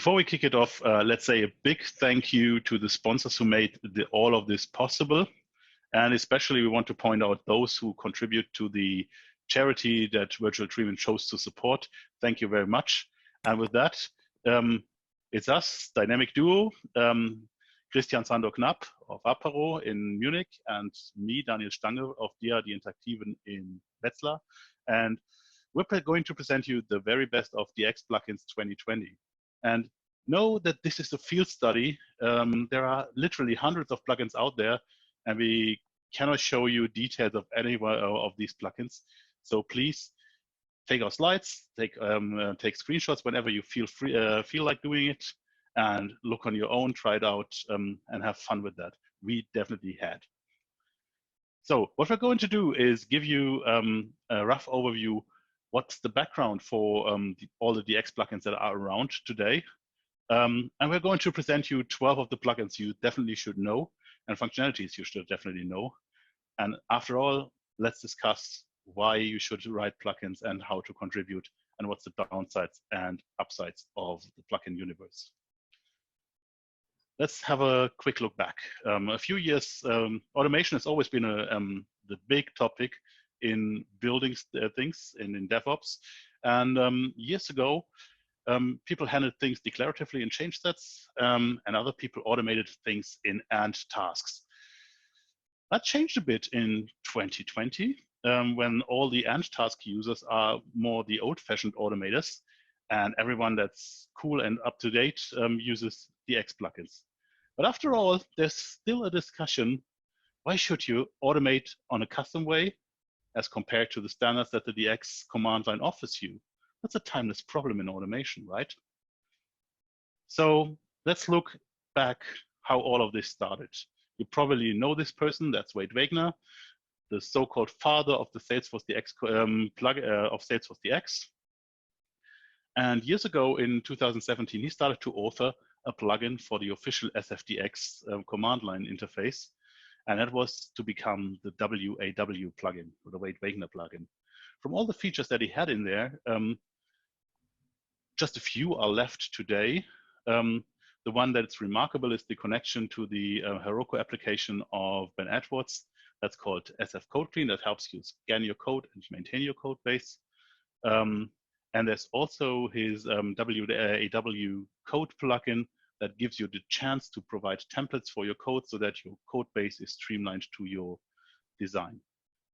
Before we kick it off, let's say a big thank you to the sponsors who made all of this possible. And especially we want to point out those who contribute to the charity that Virtual Treatment chose to support. Thank you very much. And with that, it's us, Dynamic Duo, Christian Sandor-Knapp of Aparo in Munich, and me, Daniel Stange of DIA Die Interaktiven in Wetzlar. And we're going to present you the very best of DX plugins 2020. And know that this is a field study. There are literally hundreds of plugins out there, and we cannot show you details of any of these plugins. So please take our slides, take screenshots whenever you feel like doing it, and look on your own, try it out, and have fun with that. We definitely had. So what we're going to do is give you a rough overview. What's the background for all the DX plugins that are around today? And we're going to present you 12 of the plugins you definitely should know and functionalities you should definitely know. And after all, let's discuss why you should write plugins and how to contribute and what's the downsides and upsides of the plugin universe. Let's have a quick look back. A few years, automation has always been the big topic in building things in DevOps. And years ago, people handled things declaratively in change sets, and other people automated things in AND tasks. That changed a bit in 2020, when all the AND task users are more the old-fashioned automators, and everyone that's cool and up-to-date uses DX plugins. But after all, there's still a discussion, why should you automate on a custom way as compared to the standards that the DX command line offers you? That's a timeless problem in automation, right? So let's look back how all of this started. You probably know this person, that's Wade Wagner, the so-called father of the Salesforce DX of Salesforce DX. And years ago in 2017, he started to author a plugin for the official SFDX command line interface. And that was to become the WAW plugin, or the Wade Wagner plugin. From all the features that he had in there, just a few are left today. The one that's remarkable is the connection to the Heroku application of Ben Edwards. That's called SF Code Clean. That helps you scan your code and maintain your code base. And there's also his WAW code plugin that gives you the chance to provide templates for your code so that your code base is streamlined to your design.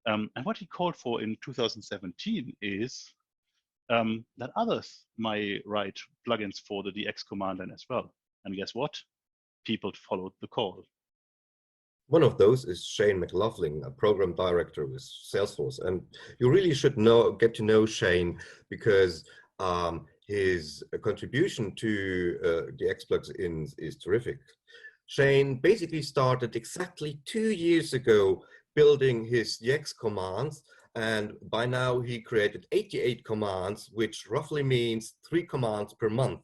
And what he called for in 2017 is that others might write plugins for the DX command line as well. And guess what? People followed the call. One of those is Shane McLaughlin, a program director with Salesforce. And you really should get to know Shane, because his contribution to DX plugins is terrific. Shane basically started exactly 2 years ago building his DX commands, and by now he created 88 commands, which roughly means 3 commands per month,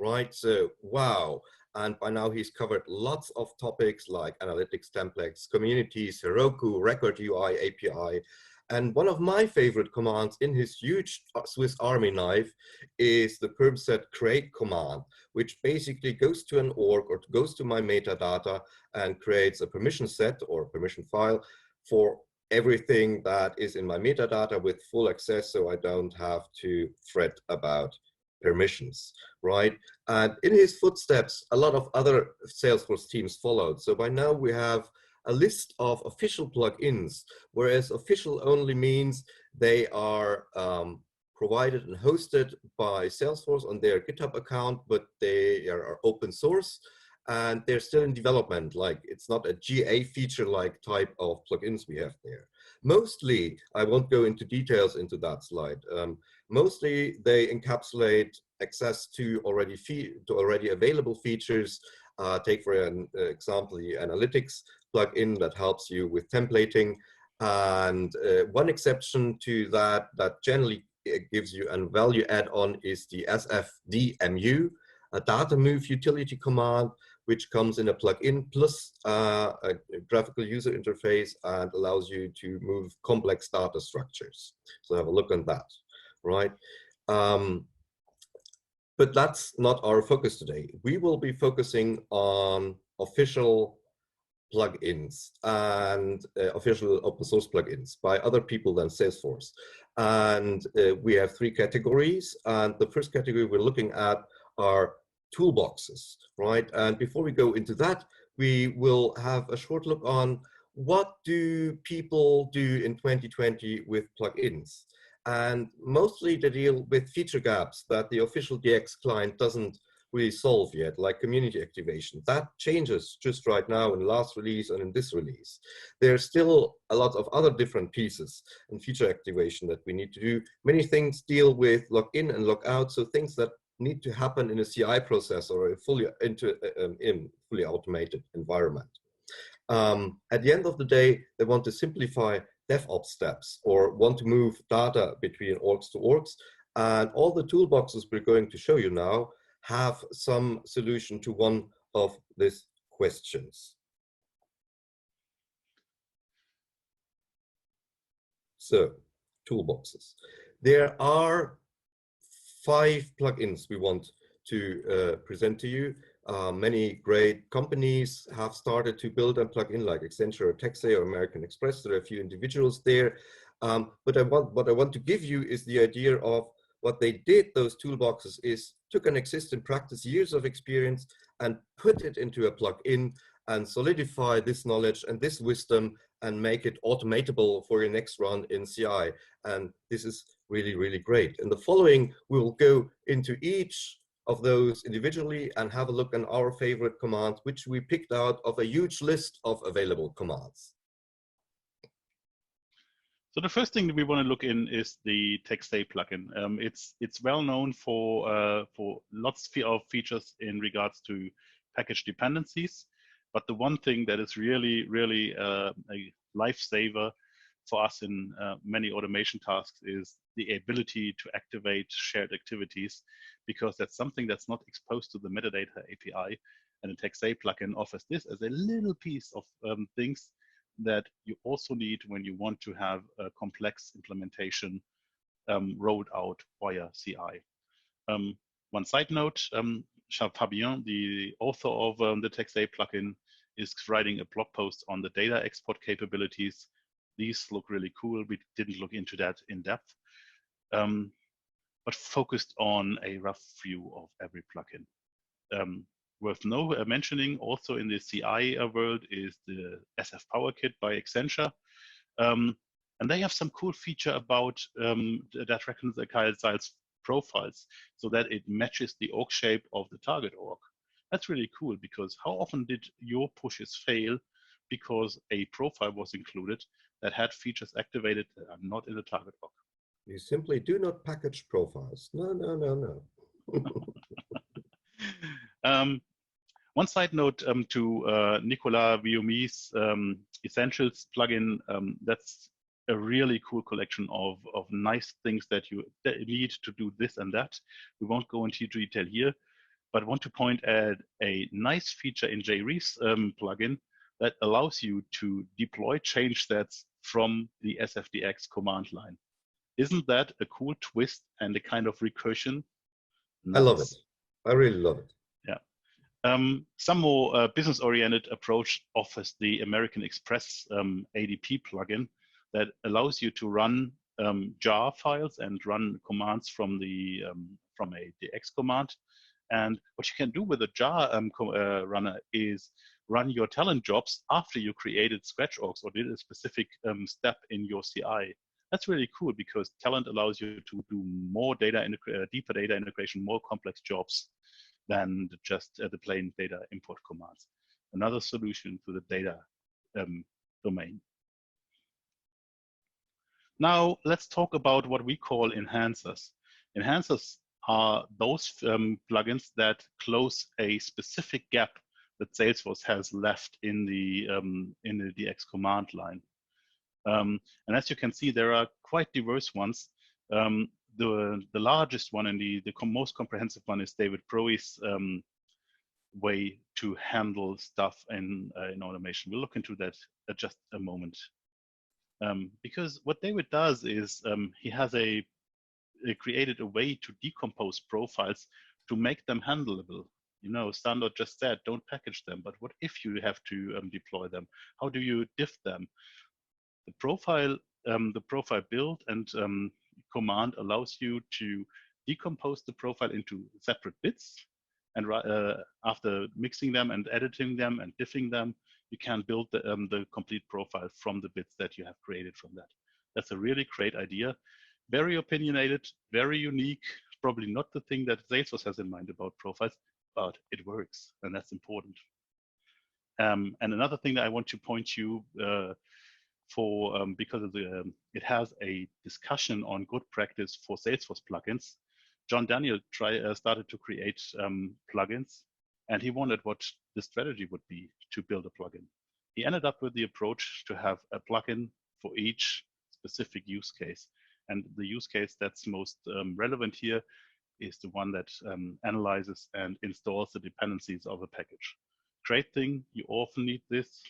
right? So, wow. And by now he's covered lots of topics like analytics templates, communities, Heroku, record UI, API. And one of my favorite commands in his huge Swiss Army knife is the perm set create command, which basically goes to an org or goes to my metadata and creates a permission set or permission file for everything that is in my metadata with full access, so I don't have to fret about permissions, right? And in his footsteps, a lot of other Salesforce teams followed. So by now we have a list of official plugins, whereas official only means they are provided and hosted by Salesforce on their GitHub account, but they are open source and they're still in development. Like, it's not a GA feature like type of plugins we have there. Mostly, I won't go into details into that slide. Mostly they encapsulate access to already available features. Take for an example the analytics plugin that helps you with templating. And one exception to that generally gives you a value add-on is the SFDMU, a data move utility command, which comes in a plugin plus a graphical user interface and allows you to move complex data structures. So have a look on that, right? But that's not our focus today. We will be focusing on official plugins and official open source plugins by other people than Salesforce. And we have three categories. And the first category we're looking at are toolboxes, right? And before we go into that, we will have a short look on what do people do in 2020 with plugins. And mostly they deal with feature gaps that the official DX client doesn't really solve yet, like community activation. That changes just right now in the last release and in this release. There's still a lot of other different pieces and feature activation that we need to do. Many things deal with log in and log out, so things that need to happen in a CI process or a fully automated environment. At the end of the day, they want to simplify DevOps steps or want to move data between orgs to orgs. And all the toolboxes we're going to show you now have some solution to one of these questions. So, toolboxes. There are 5 plugins we want to present to you. Many great companies have started to build a plugin like Accenture or Texay or American Express. There are a few individuals there. But what I want to give you is the idea of what they did, those toolboxes, is took an existing practice, years of experience, and put it into a plugin and solidify this knowledge and this wisdom and make it automatable for your next run in CI. And this is really, really great. In the following, we will go into each of those individually and have a look at our favorite commands, which we picked out of a huge list of available commands. So the first thing that we want to look in is the Texay plugin. It's well known for lots of features in regards to package dependencies, but the one thing that is really a lifesaver for us in many automation tasks is the ability to activate shared activities, because that's something that's not exposed to the metadata API, and the Texay plugin offers this as a little piece of things that you also need when you want to have a complex implementation rolled out via CI. One side note, Fabien, the author of the Texay plugin, is writing a blog post on the data export capabilities. These look really cool. We didn't look into that in depth, but focused on a rough view of every plugin. Worth mentioning also in the CI world is the SF Power Kit by Accenture. And they have some cool feature about that reconciles profiles so that it matches the org shape of the target org. That's really cool, because how often did your pushes fail because a profile was included that had features activated that are not in the target org? You simply do not package profiles. No, no, no, no. One side note to Nicolas Viomi's Essentials plugin, that's a really cool collection of nice things that you need to do this and that. We won't go into detail here, but I want to point at a nice feature in JReef's plugin that allows you to deploy change sets from the SFDX command line. Isn't that a cool twist and a kind of recursion? Nice. I love it. I really love it. Yeah. Some more business-oriented approach offers the American Express ADP plugin that allows you to run jar files and run commands from a DX command. And what you can do with a jar runner is run your talent jobs after you created scratch orgs or did a specific step in your CI. That's really cool, because talent allows you to do more deeper data integration, more complex jobs than just the plain data import commands. Another solution to the data domain. Now let's talk about what we call enhancers. Enhancers are those plugins that close a specific gap that Salesforce has left in the DX command line. And as you can see, there are quite diverse ones. The largest one and the most comprehensive one is David Broe's way to handle stuff in automation. We'll look into that in just a moment. Because what David does is he has created a way to decompose profiles to make them handleable. You know, Standard just said, don't package them, but what if you have to deploy them? How do you diff them? The profile build and command allows you to decompose the profile into separate bits. And after mixing them and editing them and diffing them, you can build the complete profile from the bits that you have created from that. That's a really great idea. Very opinionated, very unique, probably not the thing that Salesforce has in mind about profiles, but it works, and that's important. And another thing that I want to point you for, because of it has a discussion on good practice for Salesforce plugins. John Daniel started to create plugins, and he wondered what the strategy would be to build a plugin. He ended up with the approach to have a plugin for each specific use case. And the use case that's most relevant here is the one that analyzes and installs the dependencies of a package. Great thing, you often need this.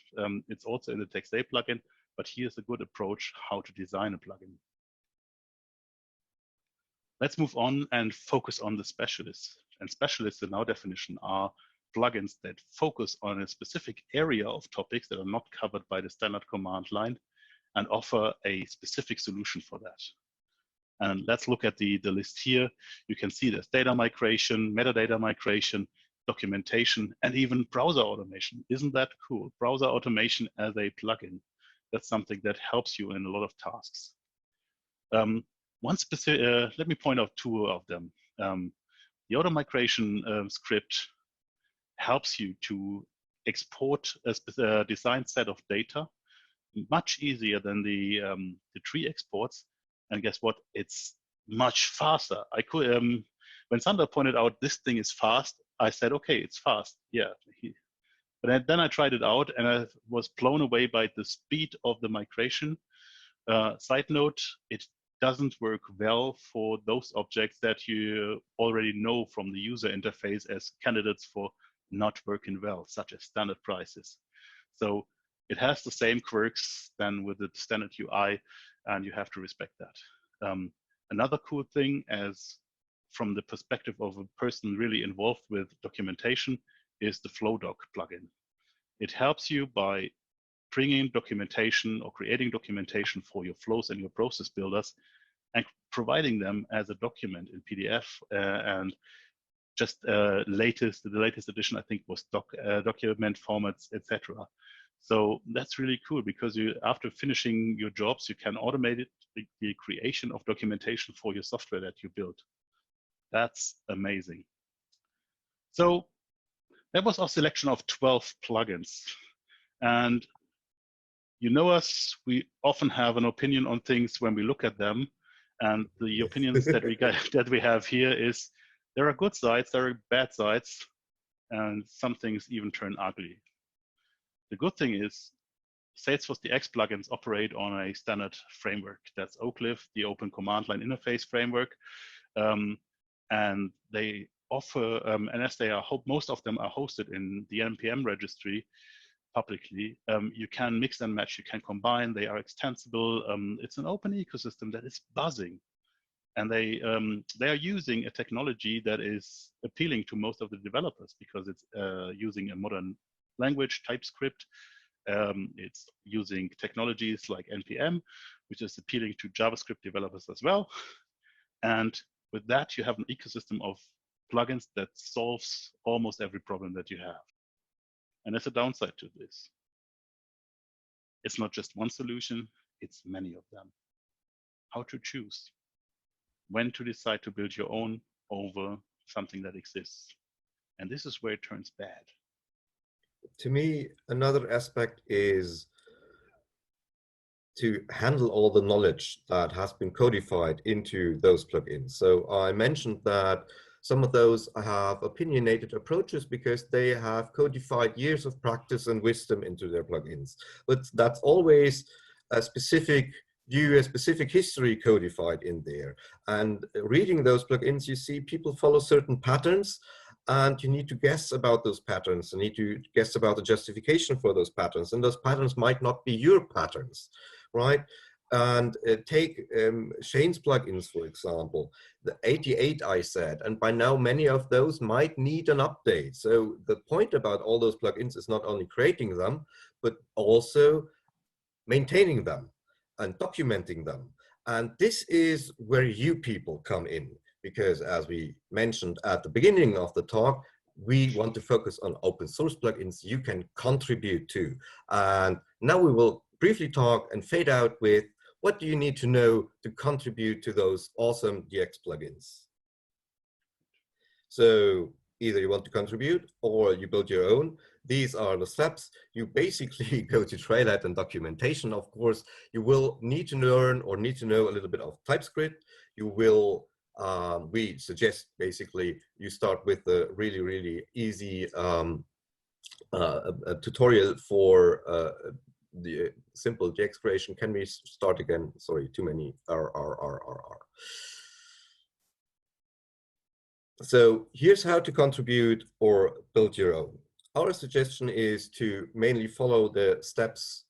It's also in the TextA plugin, but here's a good approach how to design a plugin. Let's move on and focus on the specialists. And specialists in our definition are plugins that focus on a specific area of topics that are not covered by the standard command line and offer a specific solution for that. And let's look at the list here. You can see there's data migration, metadata migration, documentation, and even browser automation. Isn't that cool? Browser automation as a plugin. That's something that helps you in a lot of tasks. One specific, let me point out two of them. The auto migration script helps you to export a designed set of data much easier than the tree exports. And guess what? It's much faster. I could, when Sander pointed out this thing is fast, I said, okay, it's fast. Yeah. But then I tried it out and I was blown away by the speed of the migration. Side note, it doesn't work well for those objects that you already know from the user interface as candidates for not working well, such as standard prices. So it has the same quirks than with the standard UI, and you have to respect that. Another cool thing, as from the perspective of a person really involved with documentation, is the FlowDoc plugin. It helps you by bringing documentation or creating documentation for your flows and your process builders and providing them as a document in PDF. And just the latest edition, I think, was document formats, etc. So that's really cool because you, after finishing your jobs, you can automate it, the creation of documentation for your software that you build. That's amazing. So that was our selection of 12 plugins. And you know us, we often have an opinion on things when we look at them. And the opinions that we have here is there are good sides, there are bad sides, and some things even turn ugly. The good thing is Salesforce DX plugins operate on a standard framework. That's Oak Cliff, the Open Command Line Interface framework. And they offer, and as they are, most of them are hosted in the NPM registry publicly, you can mix and match, you can combine, they are extensible. It's an open ecosystem that is buzzing. And they are using a technology that is appealing to most of the developers because it's using a modern language, TypeScript. It's using technologies like NPM, which is appealing to JavaScript developers as well. And with that, you have an ecosystem of plugins that solves almost every problem that you have. And there's a downside to this. It's not just one solution, it's many of them. How to choose? When to decide to build your own over something that exists. And this is where it turns bad. To me, another aspect is to handle all the knowledge that has been codified into those plugins. So I mentioned that some of those have opinionated approaches because they have codified years of practice and wisdom into their plugins. But that's always a specific view, a specific history codified in there. And reading those plugins, you see people follow certain patterns, and you need to guess about those patterns. You need to guess about the justification for those patterns. And those patterns might not be your patterns, right? And take Shane's plugins, for example, the 88 I said, and by now many of those might need an update. So the point about all those plugins is not only creating them, but also maintaining them and documenting them. And this is where you people come in, because as we mentioned at the beginning of the talk, we want to focus on open source plugins you can contribute to. And now we will briefly talk and fade out with what do you need to know to contribute to those awesome DX plugins. So either you want to contribute or you build your own. These are the steps. You basically go to Trailhead and documentation. Of course, you will need to learn or need to know a little bit of TypeScript. You will, we suggest basically you start with a really, really easy a tutorial for the simple JX creation. Can we start again? Sorry, too many R. So here's how to contribute or build your own. Our suggestion is to mainly follow the steps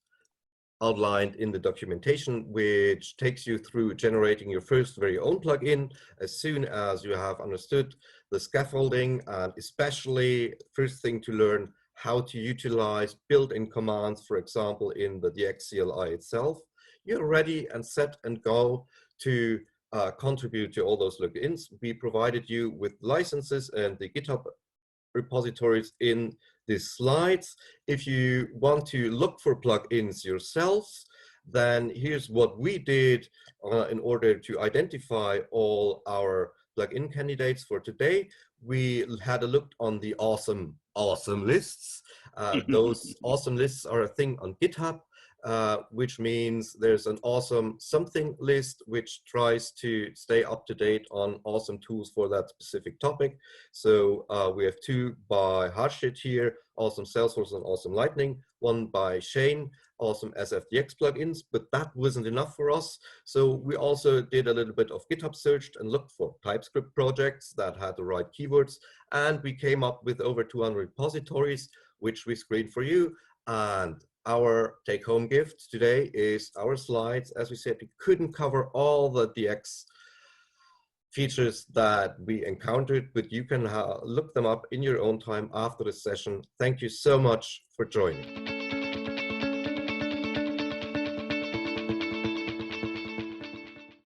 outlined in the documentation, which takes you through generating your first very own plugin as soon as you have understood the scaffolding, and especially first thing to learn how to utilize built-in commands, for example, in the DX CLI itself. You're ready and set and go to contribute to all those plugins. We provided you with licenses and the GitHub repositories in these slides. If you want to look for plugins yourselves, then here's what we did in order to identify all our plugin candidates for today. We had a look on the awesome lists. Those awesome lists are a thing on GitHub, which means there's an awesome something list which tries to stay up to date on awesome tools for that specific topic. So we have two by Harshit here, awesome Salesforce and awesome Lightning, one by Shane, awesome SFDX plugins, but that wasn't enough for us. So we also did a little bit of GitHub searched and looked for TypeScript projects that had the right keywords. And we came up with over 200 repositories, which we screened for you. And our take-home gift today is our slides. As we said, we couldn't cover all the DX features that we encountered, but you can look them up in your own time after the session. Thank you so much for joining.